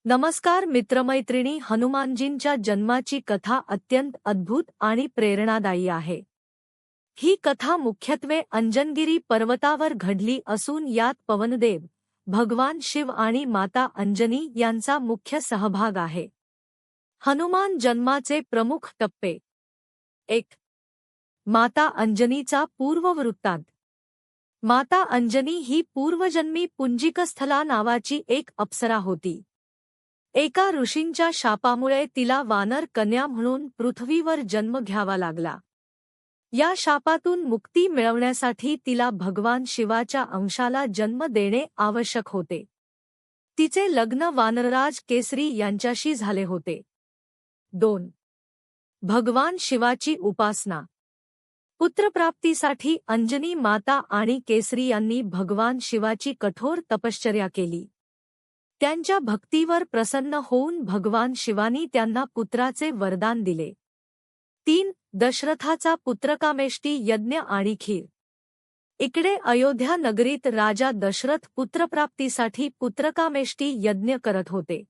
नमस्कार मित्रमैत्रिणी, हनुमानजींच्या जन्माची कथा अत्यंत अद्भुत आणि प्रेरणादायी आहे। ही कथा मुख्यत्वे अंजनगिरी पर्वतावर घडली असून यात पवनदेव, भगवान शिव आणि माता अंजनी यांचा मुख्य सहभाग आहे। हनुमान जन्माचे प्रमुख टप्पे। 1. माता अंजनीचा पूर्ववृत्तांत। माता अंजनी ही पूर्वजन्मी पुंजिकस्थला नावाची एक अप्सरा होती। एका ऋषींच्या शापामुळे तिला वानर कन्या म्हणून पृथ्वीवर जन्म घ्यावा लागला। या शापातून मुक्ती मिळवण्यासाठी तिला भगवान शिवाच्या अंशाला जन्म देणे आवश्यक होते। तिचे लग्न वानरराज केसरी यांच्याशी झाले होते। 2. भगवान शिवाची उपासना। पुत्रप्राप्तीसाठी अंजनी माता आणि केसरी यांनी भगवान शिवाची कठोर तपश्चर्या केली। त्यांच्या भक्तीवर प्रसन्न होऊन भगवान शिवानी त्यांना पुत्राचे वरदान दिले। 3. दशरथाचा पुत्रकामेष्टी यज्ञ आणि खीर। इकडे अयोध्या नगरीत राजा दशरथ पुत्रप्राप्तीसाठी पुत्रकामेष्टी यज्ञ करत होते।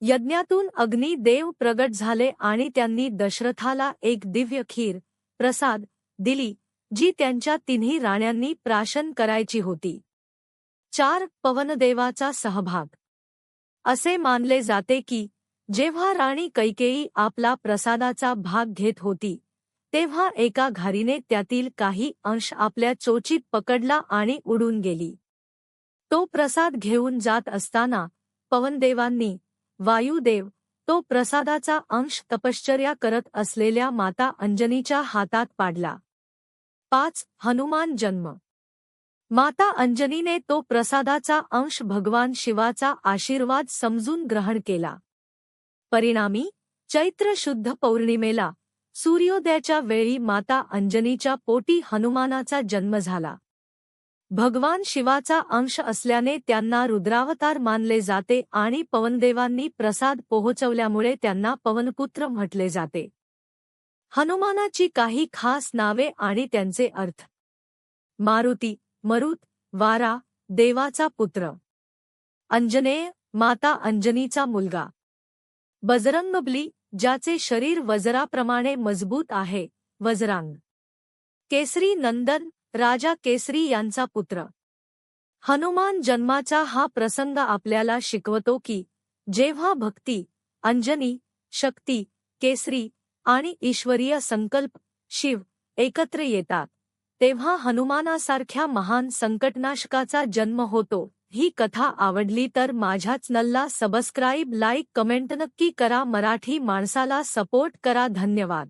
यज्ञातून अग्नी देव प्रगट झाले आणि त्यांनी दशरथाला एक दिव्य खीर प्रसाद दिली, जी त्यांच्या तिन्ही राण्यांनी प्राशन करायची होती। 4. पवनदेवाचा सहभाग। असे मानले जाते की जेव्हा राणी कैकेयी आपला प्रसादाचा भाग घेत होती, तेव्हा एका घारीने त्यातील काही अंश आपल्या चोचीत पकडला आणि उडून गेली। तो प्रसाद घेऊन जात असताना पवनदेवांनी वायुदेव तो प्रसादाचा अंश तपश्चर्या करत असलेल्या माता अंजनीच्या हातात पाडला। 5. हनुमान जन्म। माता अंजनीने तो प्रसादाचा अंश भगवान शिवाचा आशीर्वाद समजून ग्रहण केला। परिणामी चैत्र शुद्ध पौर्णिमेला सूर्योदयाच्या वेळी माता अंजनीच्या पोटी हनुमानाचा जन्म झाला। भगवान शिवाचा अंश असल्याने त्यांना रुद्रावतार मानले जाते आणि पवनदेवांनी प्रसाद पोहोचवल्यामुळे त्यांना पवनपुत्र म्हटले जाते। हनुमानाची काही खास नावे आणि त्यांचे अर्थ। मारुती, मरुत, वारा, देवाचा पुत्र। अंजनेय, माता अंजनीचा मुलगा। बजरंगबली, ज्याचे शरीर वज्राप्रमाणे मजबूत आहे, वज्रांग। केसरी नंदन, राजा केसरी यांचा पुत्र। हनुमान जन्माचा हा प्रसंग आपल्याला शिकवतो की जेव्हा भक्ती, अंजनी, शक्ती, केसरी आणि ईश्वरीय संकल्प शिव एकत्र येतात, तेव्हा हनुमानासारख्या महान संकटनाशकाचा जन्म होतो। ही कथा आवडली तर माझ्या चॅनलला सबस्क्राइब, लाईक, कमेंट नक्की करा। मराठी माणसाला सपोर्ट करा। धन्यवाद।